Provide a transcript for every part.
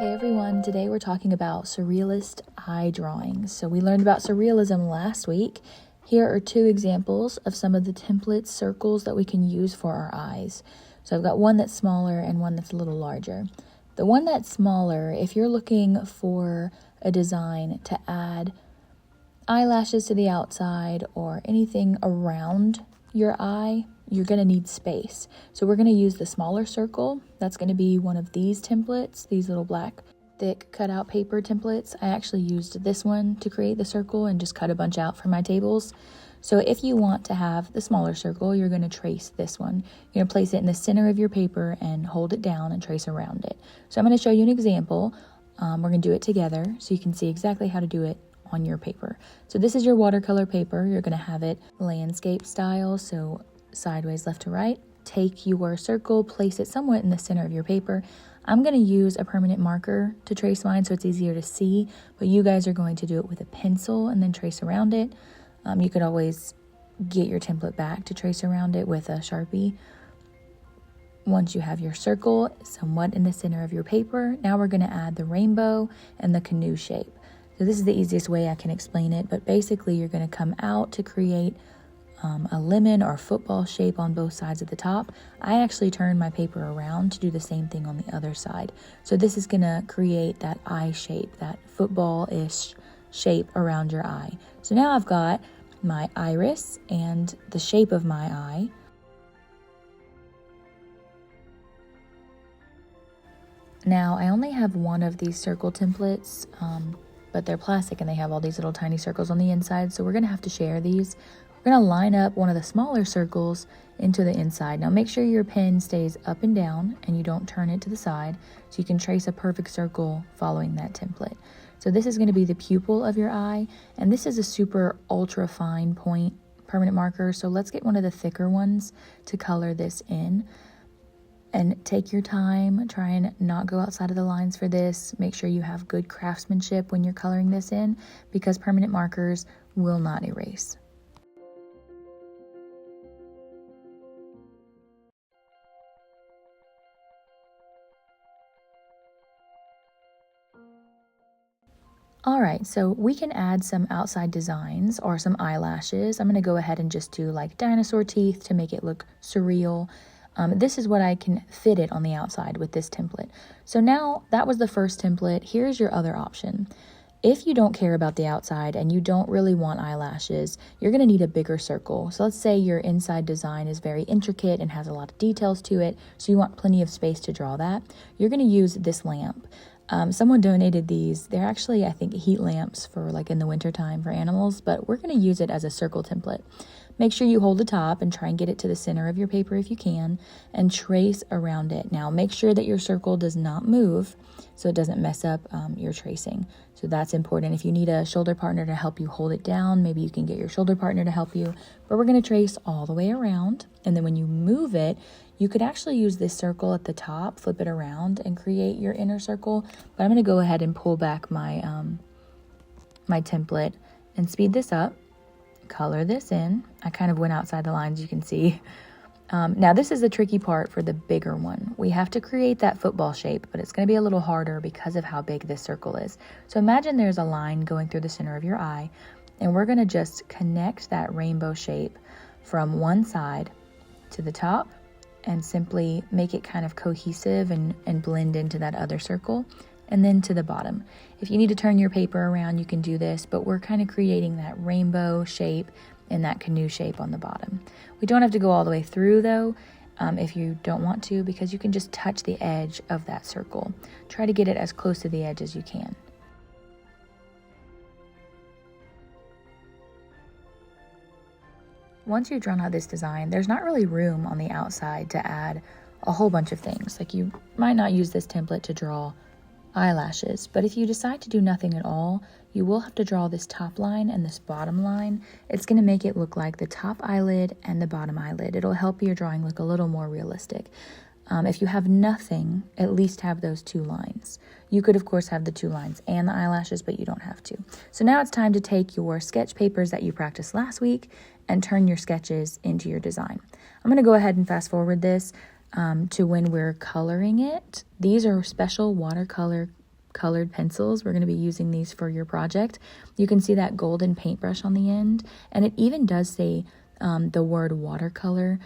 Hey everyone, today we're talking about surrealist eye drawings. So we learned about surrealism last week. Here are two examples of some of the template circles that we can use for our eyes. So I've got one that's smaller and one that's a little larger. The one that's smaller, if you're looking for a design to add eyelashes to the outside or anything around your eye, you're going to need space. So we're going to use the smaller circle. That's going to be one of these templates, these little black thick cutout paper templates. I actually used this one to create the circle and just cut a bunch out for my tables. So if you want to have the smaller circle, you're going to trace this one. You're going to place it in the center of your paper and hold it down and trace around it. So I'm going to show you an example. We're going to do it together so you can see exactly how to do it on your paper. So this is your watercolor paper. You're going to have it landscape style, so sideways left to right. Take your circle, place it somewhat in the center of your paper. I'm going to use a permanent marker to trace mine so it's easier to see, but you guys are going to do it with a pencil and then trace around it. You could always get your template back to trace around it with a Sharpie. Once you have your circle somewhat in the center of your paper, now we're going to add the rainbow and the canoe shape. So this is the easiest way I can explain it, but basically you're going to come out to create a lemon or football shape on both sides of the top. I actually turned my paper around to do the same thing on the other side. So this is going to create that eye shape, that football-ish shape around your eye. So now I've got my iris and the shape of my eye. Now I only have one of these circle templates, but they're plastic and they have all these little tiny circles on the inside, so we're going to have to share these. We're going to line up one of the smaller circles into the inside. Now make sure your pen stays up and down and you don't turn it to the side so you can trace a perfect circle following that template. So this is going to be the pupil of your eye, and this is a super ultra fine point permanent marker, so let's get one of the thicker ones to color this in. And take your time, try and not go outside of the lines for this. Make sure you have good craftsmanship when you're coloring this in, because permanent markers will not erase. All right, so we can add some outside designs or some eyelashes. I'm going to go ahead and just do like dinosaur teeth to make it look surreal. This is what I can fit it on the outside with this template. So now that was the first template. Here's your other option. If you don't care about the outside and you don't really want eyelashes, you're going to need a bigger circle. So let's say your inside design is very intricate and has a lot of details to it, so you want plenty of space to draw that. You're going to use this lamp. Someone donated these. They're actually, I think, heat lamps for like in the wintertime for animals, but we're going to use it as a circle template. Make sure you hold the top and try and get it to the center of your paper if you can, and trace around it. Now make sure that your circle does not move so it doesn't mess up your tracing. So that's important. If you need a shoulder partner to help you hold it down, maybe you can get your shoulder partner to help you, but we're going to trace all the way around. And then when you move it, you could actually use this circle at the top, flip it around and create your inner circle. But I'm going to go ahead and pull back my, my template and speed this up. Color this in. I kind of went outside the lines, you can see. Now this is the tricky part for the bigger one. We have to create that football shape, but it's going to be a little harder because of how big this circle is. So imagine there's a line going through the center of your eye, and we're going to just connect that rainbow shape from one side to the top and simply make it kind of cohesive and blend into that other circle, and then to the bottom. If you need to turn your paper around, you can do this, but we're kind of creating that rainbow shape and that canoe shape on the bottom. We don't have to go all the way through though, if you don't want to, because you can just touch the edge of that circle. Try to get it as close to the edge as you can. Once you've drawn out this design, there's not really room on the outside to add a whole bunch of things. Like you might not use this template to draw eyelashes, but if you decide to do nothing at all, you will have to draw this top line and this bottom line. It's going to make it look like the top eyelid and the bottom eyelid. It'll help your drawing look a little more realistic. If you have nothing, at least have those two lines. You could, of course, have the two lines and the eyelashes, but you don't have to. So now it's time to take your sketch papers that you practiced last week and turn your sketches into your design. I'm going to go ahead and fast forward this to when we're coloring it. These are special watercolor colored pencils. We're going to be using these for your project. You can see that golden paintbrush on the end, and it even does say the word watercolor.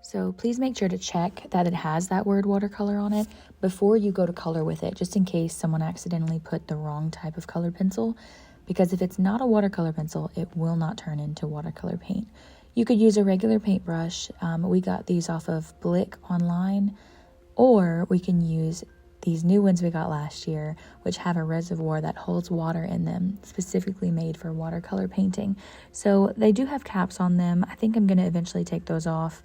So please make sure to check that it has that word watercolor on it before you go to color with it, just in case someone accidentally put the wrong type of colored pencil, because if it's not a watercolor pencil, it will not turn into watercolor paint. You could use a regular paintbrush. We got these off of Blick online, or we can use these new ones we got last year, which have a reservoir that holds water in them, specifically made for watercolor painting. So they do have caps on them. I think I'm going to eventually take those off.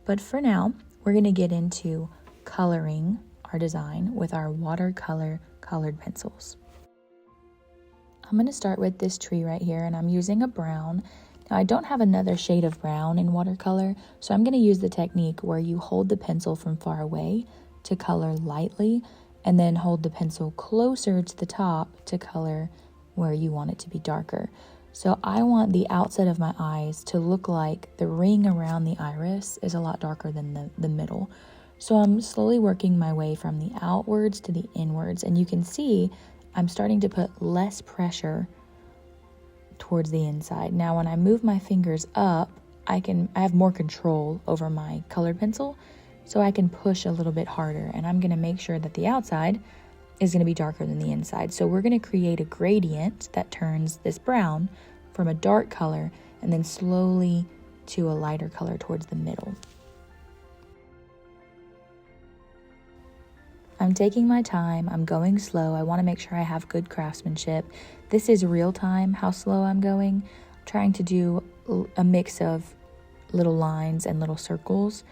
But for now, we're going to get into coloring our design with our watercolor colored pencils. I'm going to start with this tree right here, and I'm using a brown. Now, I don't have another shade of brown in watercolor, so I'm going to use the technique where you hold the pencil from far away to color lightly, and then hold the pencil closer to the top to color where you want it to be darker. So I want the outside of my eyes to look like the ring around the iris is a lot darker than the middle. So I'm slowly working my way from the outwards to the inwards, and you can see I'm starting to put less pressure towards the inside. Now when I move my fingers up, I have more control over my colored pencil, so I can push a little bit harder, and I'm going to make sure that the outside is going to be darker than the inside. So we're going to create a gradient that turns this brown from a dark color and then slowly to a lighter color towards the middle. I'm taking my time, I'm going slow. I want to make sure I have good craftsmanship. This is real time, how slow I'm going. I'm trying to do a mix of little lines and little circles.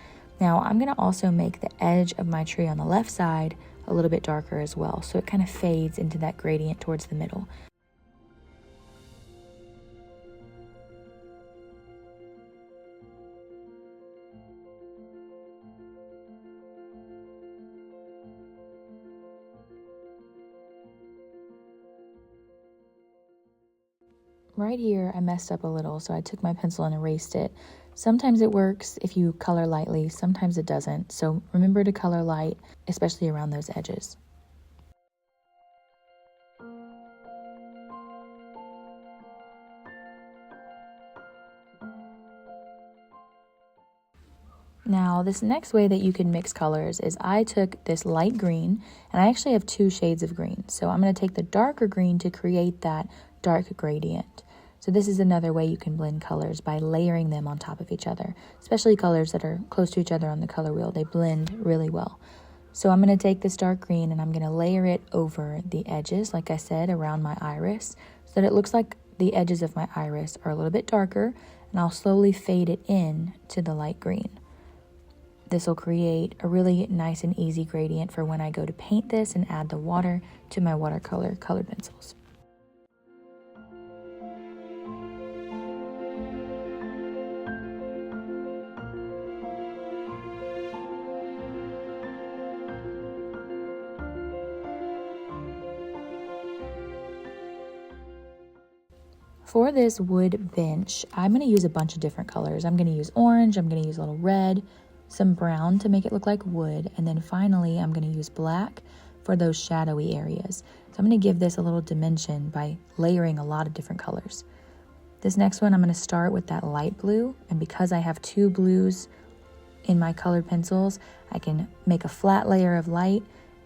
Now I'm going to also make the edge of my tree on the left side a little bit darker as well, so it kind of fades into that gradient towards the middle. Right here I messed up a little, so I took my pencil and erased it. Sometimes it works if you color lightly, sometimes it doesn't. So remember to color light, especially around those edges. Now, this next way that you can mix colors is I took this light green, and I actually have two shades of green. So I'm going to take the darker green to create that dark gradient. So this is another way you can blend colors, by layering them on top of each other, especially colors that are close to each other on the color wheel. They blend really well. So I'm going to take this dark green and I'm going to layer it over the edges, like I said, around my iris, so that it looks like the edges of my iris are a little bit darker, and I'll slowly fade it in to the light green. This will create a really nice and easy gradient for when I go to paint this and add the water to my watercolor colored pencils. For this wood bench, I'm going to use a bunch of different colors. I'm going to use orange, I'm going to use a little red, some brown to make it look like wood, and then finally I'm going to use black for those shadowy areas. So I'm going to give this a little dimension by layering a lot of different colors. This next one, I'm going to start with that light blue, and because I have two blues in my colored pencils, I can make a flat layer of light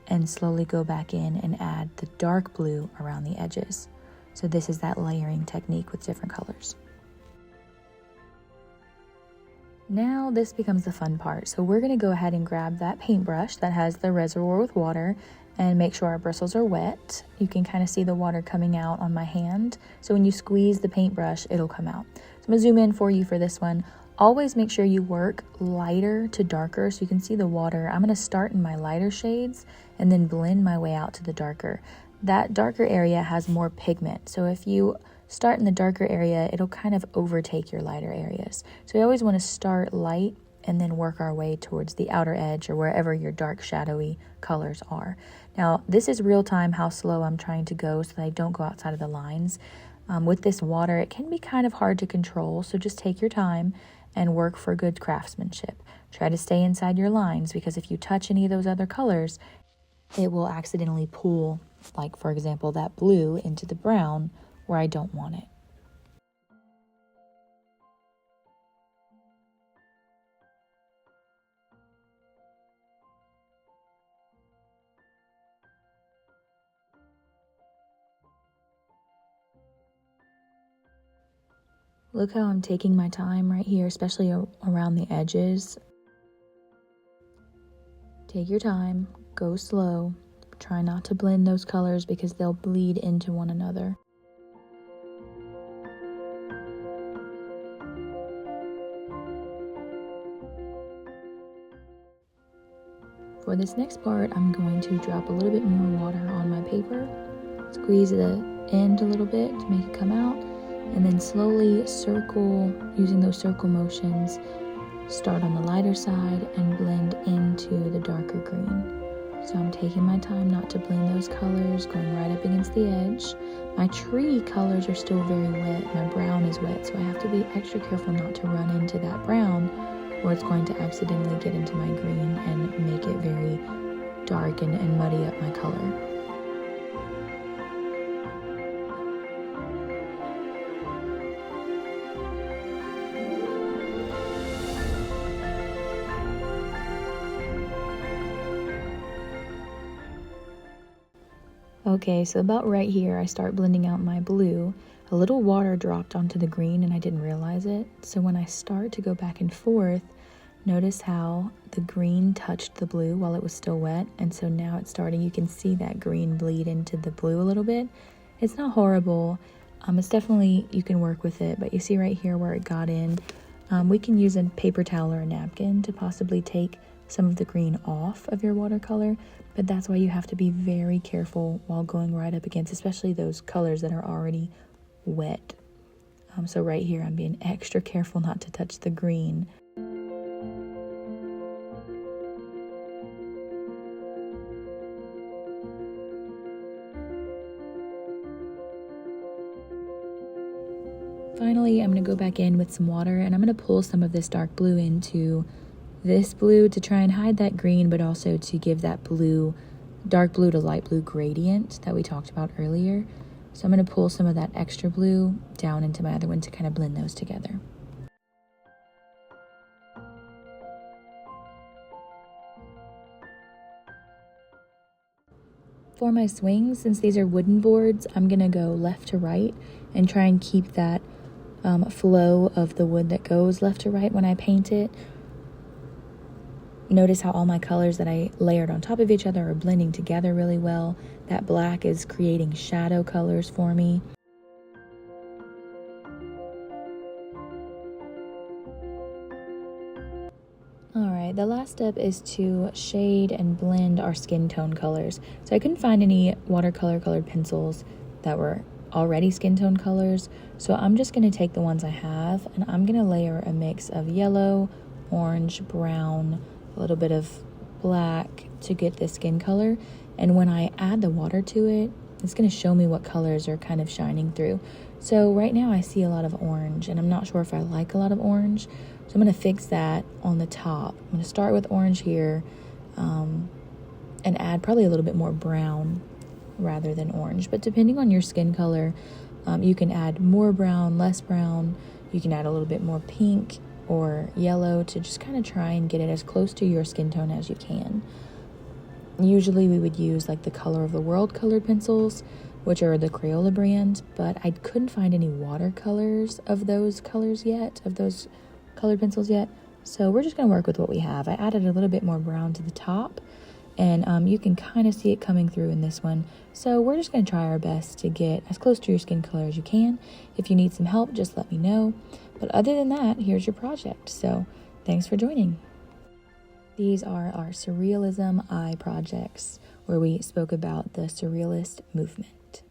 and slowly go back in and add the dark blue around the edges. So this is that layering technique with different colors. Now this becomes the fun part. So we're going to go ahead and grab that paintbrush that has the reservoir with water and make sure our bristles are wet. You can kind of see the water coming out on my hand. So when you squeeze the paintbrush, it'll come out. So I'm going to zoom in for you for this one. Always make sure you work lighter to darker so you can see the water. I'm going to start in my lighter shades and then blend my way out to the darker. That darker area has more pigment. So if you start in the darker area, it'll kind of overtake your lighter areas. So we always want to start light and then work our way towards the outer edge or wherever your dark shadowy colors are. Now, this is real time how slow I'm trying to go so that I don't go outside of the lines. With this water, it can be kind of hard to control, so just take your time and work for good craftsmanship. Try to stay inside your lines, because if you touch any of those other colors, it will accidentally pull like for example, that blue into the brown where I don't want it. Look how I'm taking my time right here, especially around the edges. Take your time, go slow. Try not to blend those colors because they'll bleed into one another. For this next part, I'm going to drop a little bit more water on my paper, squeeze the end a little bit to make it come out, and then slowly circle, using those circle motions, start on the lighter side and blend into the darker green. So I'm taking my time not to blend those colors, going right up against the edge. My tree colors are still very wet. My brown is wet, so I have to be extra careful not to run into that brown, or it's going to accidentally get into my green and make it very dark and muddy up my color. Okay, so about right here, I start blending out my blue. A little water dropped onto the green and I didn't realize it. So when I start to go back and forth, notice how the green touched the blue while it was still wet. And so now it's starting, you can see that green bleed into the blue a little bit. It's not horrible. It's definitely, you can work with it, but you see right here where it got in. We can use a paper towel or a napkin to possibly take some of the green off of your watercolor, but that's why you have to be very careful while going right up against, especially those colors that are already wet. So right here, I'm being extra careful not to touch the green. Finally, I'm going to go back in with some water and I'm going to pull some of this dark blue into this blue to try and hide that green, but also to give that blue, dark blue to light blue gradient that we talked about earlier. So I'm going to pull some of that extra blue down into my other one to kind of blend those together. For my swings, since these are wooden boards, I'm going to go left to right and try and keep that flow of the wood that goes left to right when I paint it. Notice how all my colors that I layered on top of each other are blending together really well. That black is creating shadow colors for me. Alright, the last step is to shade and blend our skin tone colors. So I couldn't find any watercolor colored pencils that were already skin tone colors, so I'm just going to take the ones I have and I'm going to layer a mix of yellow, orange, brown, a little bit of black to get this skin color. And when I add the water to it, it's going to show me what colors are kind of shining through. So right now I see a lot of orange and I'm not sure if I like a lot of orange, so I'm going to fix that on the top. I'm going to start with orange here and add probably a little bit more brown rather than orange, but depending on your skin color, you can add more brown, less brown. You can add a little bit more pink or yellow to just kind of try and get it as close to your skin tone as you can. Usually we would use like the Color of the World colored pencils, which are the Crayola brand, but I couldn't find any watercolors of those colors yet, of those colored pencils yet. So we're just going to work with what we have. I added a little bit more brown to the top, and you can kind of see it coming through in this one. So we're just going to try our best to get as close to your skin color as you can. If you need some help, just let me know. But other than that, here's your project. So thanks for joining. These are our Surrealism Eye projects, where we spoke about the Surrealist movement.